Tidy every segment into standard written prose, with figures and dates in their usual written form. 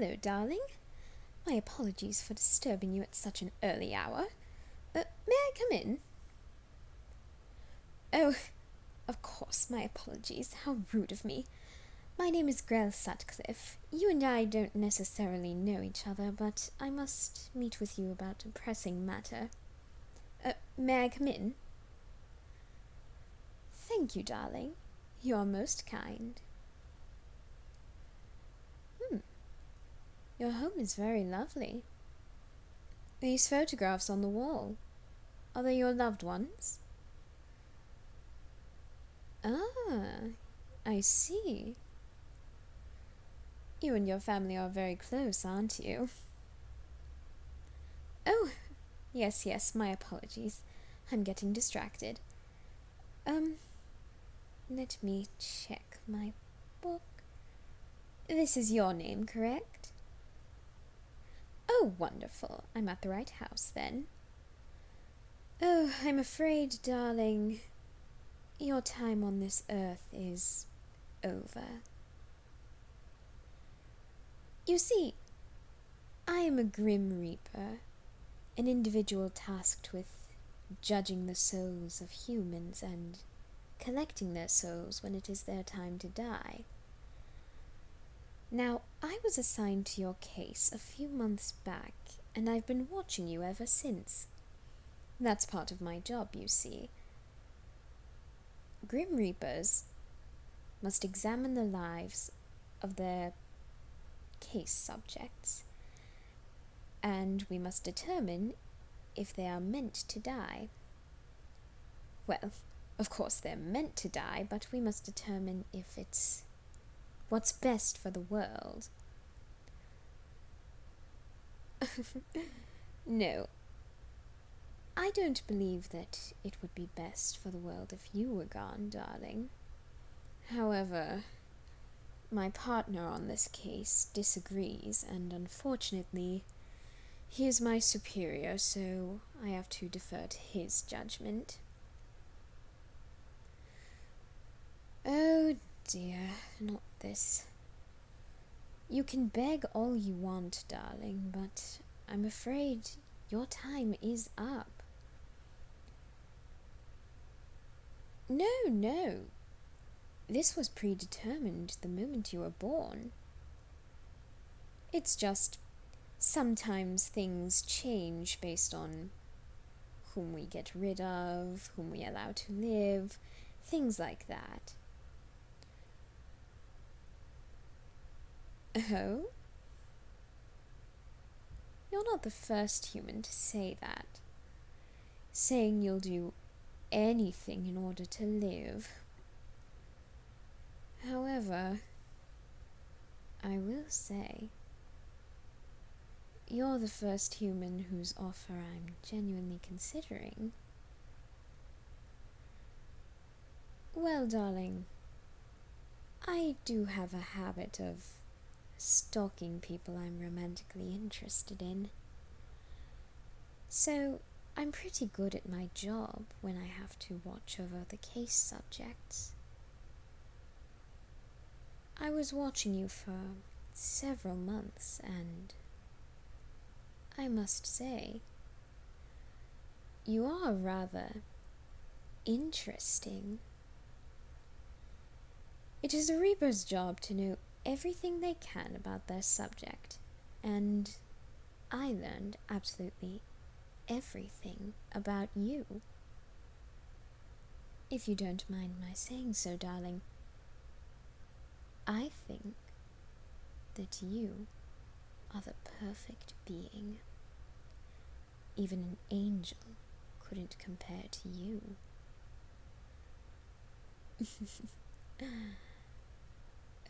hello, darling. My apologies for disturbing you at such an early hour. May I come in? Oh, of course, my apologies. How rude of me. My name is Grell Sutcliff. You and I don't necessarily know each other, but I must meet with you about a pressing matter. May I come in? Thank you, darling. You are most kind. Your home is very lovely. These photographs on the wall, are they your loved ones? Ah, I see. You and your family are very close, aren't you? Oh, yes, my apologies. I'm getting distracted. Let me check my book. This is your name, correct? Oh, wonderful. I'm at the right house, then. Oh, I'm afraid, darling, your time on this earth is over. You see, I am a Grim Reaper, an individual tasked with judging the souls of humans and collecting their souls when it is their time to die. Now, I was assigned to your case a few months back, and I've been watching you ever since. That's part of my job, you see. Grim Reapers must examine the lives of their case subjects, and we must determine if they are meant to die. Well, of course they're meant to die, but we must determine if it's what's best for the world. No, I don't believe that it would be best for the world if you were gone, darling. However, my partner on this case disagrees, and unfortunately, he is my superior, so I have to defer to his judgment. Oh dear, not this. You can beg all you want, darling, but I'm afraid your time is up. No. This was predetermined the moment you were born. It's just sometimes things change based on whom we get rid of, whom we allow to live, things like that. Oh? You're not the first human to say that. Saying you'll do anything in order to live. However, I will say, you're the first human whose offer I'm genuinely considering. Well, darling, I do have a habit of stalking people I'm romantically interested in. So, I'm pretty good at my job when I have to watch over the case subjects. I was watching you for several months, and I must say, you are rather interesting. It is a Reaper's job to know everything they can about their subject, and I learned absolutely everything about you. If you don't mind my saying so, darling, I think that you are the perfect being. Even an angel couldn't compare to you.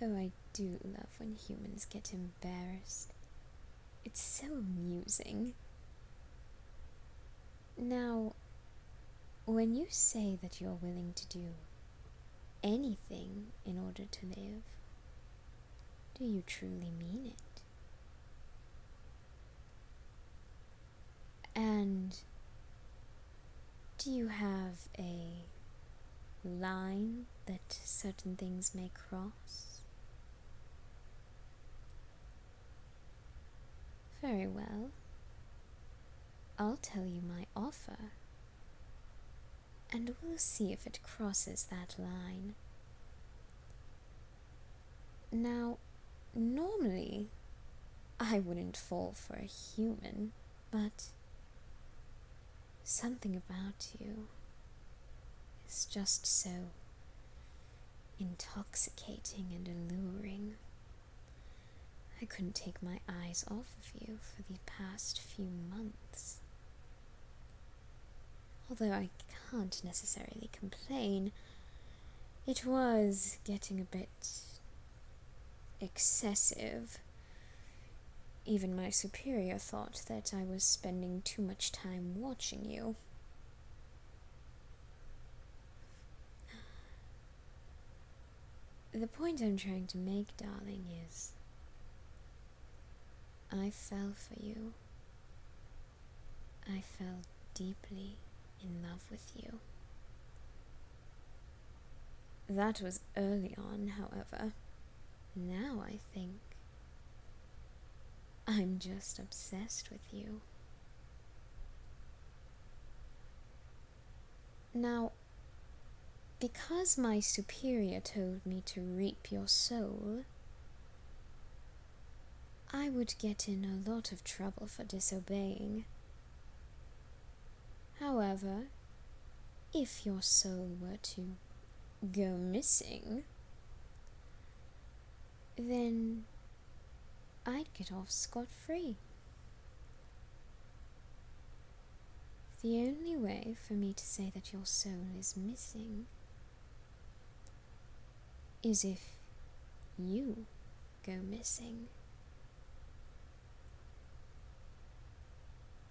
Oh, I do love when humans get embarrassed. It's so amusing. Now, when you say that you're willing to do anything in order to live, do you truly mean it? And do you have a line that certain things may cross? Very well. I'll tell you my offer, and we'll see if it crosses that line. Now, normally, I wouldn't fall for a human, but something about you is just so intoxicating and alluring. I couldn't take my eyes off of you for the past few months. Although I can't necessarily complain, it was getting a bit excessive. Even my superior thought that I was spending too much time watching you. The point I'm trying to make, darling, is I fell for you. I fell deeply in love with you. That was early on, however. Now I think I'm just obsessed with you. Now, because my superior told me to reap your soul, I would get in a lot of trouble for disobeying. However, if your soul were to go missing, then I'd get off scot-free. The only way for me to say that your soul is missing is if you go missing.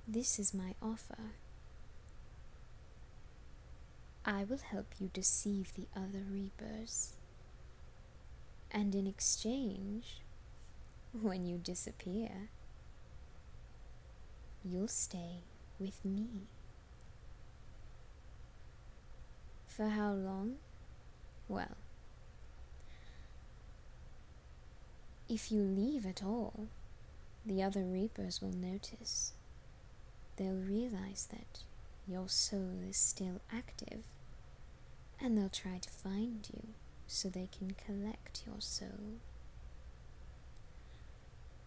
This is my offer. I will help you deceive the other Reapers, and in exchange, when you disappear, you'll stay with me. For how long? Well, if you leave at all, the other Reapers will notice. They'll realize that your soul is still active, and they'll try to find you so they can collect your soul.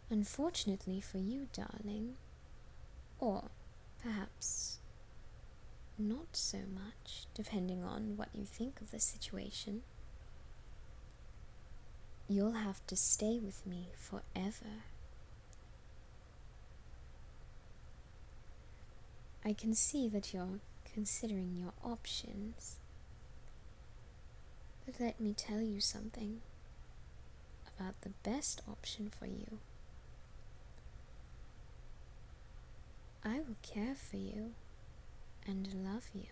Unfortunately for you, darling, or perhaps not so much, depending on what you think of the situation, you'll have to stay with me forever. I can see that you're considering your options, but let me tell you something about the best option for you. I will care for you and love you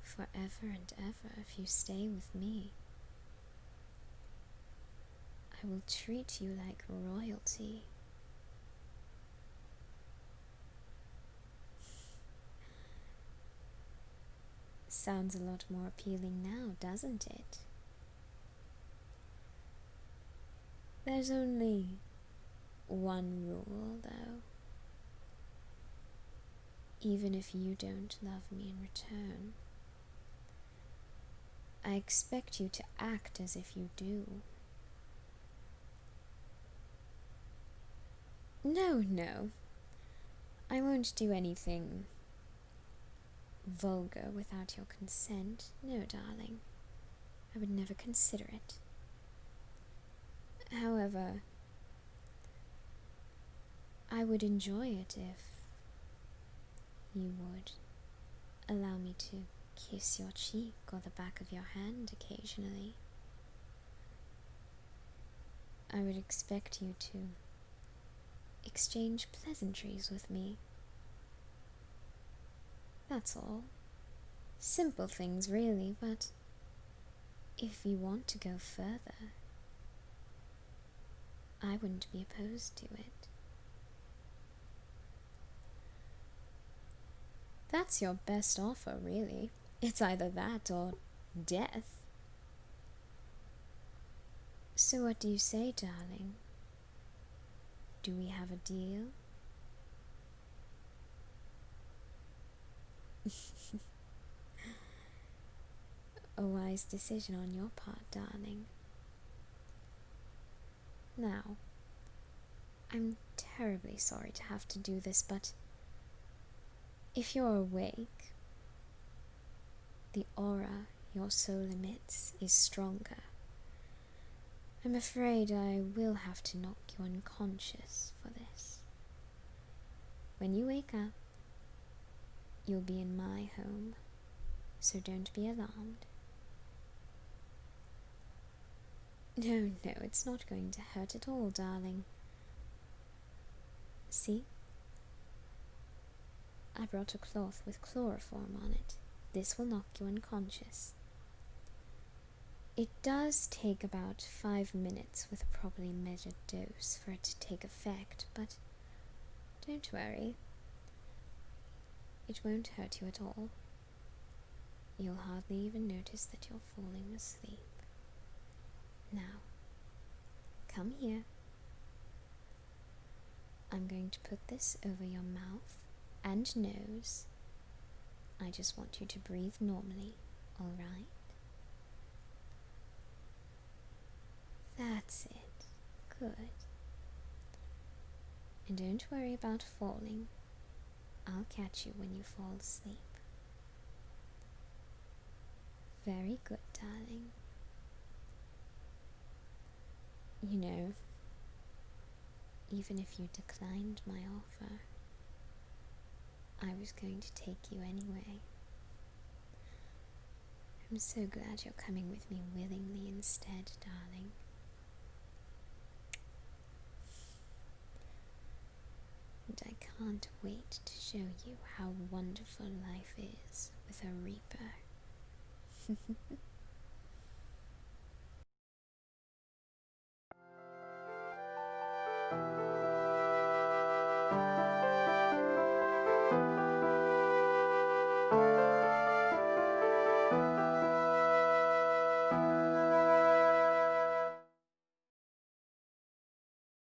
forever and ever if you stay with me. I will treat you like royalty. Sounds a lot more appealing now, doesn't it? There's only one rule, though. Even if you don't love me in return, I expect you to act as if you do. No. I won't do anything vulgar without your consent. No, darling. I would never consider it. However, I would enjoy it if you would allow me to kiss your cheek or the back of your hand occasionally. I would expect you to exchange pleasantries with me. That's all. Simple things, really, but if you want to go further, I wouldn't be opposed to it. That's your best offer, really. It's either that or death. So what do you say, darling? Do we have a deal? A wise decision on your part, darling. Now, I'm terribly sorry to have to do this, but if you're awake, the aura your soul emits is stronger. I'm afraid I will have to knock you unconscious for this. When you wake up, you'll be in my home, so don't be alarmed. No, it's not going to hurt at all, darling. See? I brought a cloth with chloroform on it. This will knock you unconscious. It does take about 5 minutes with a properly measured dose for it to take effect, but don't worry. It won't hurt you at all. You'll hardly even notice that you're falling asleep. Now, come here. I'm going to put this over your mouth and nose. I just want you to breathe normally, alright? That's it. Good. And don't worry about falling. I'll catch you when you fall asleep. Very good, darling. You know, even if you declined my offer, I was going to take you anyway. I'm so glad you're coming with me willingly instead, darling. And I can't wait to show you how wonderful life is with a Reaper.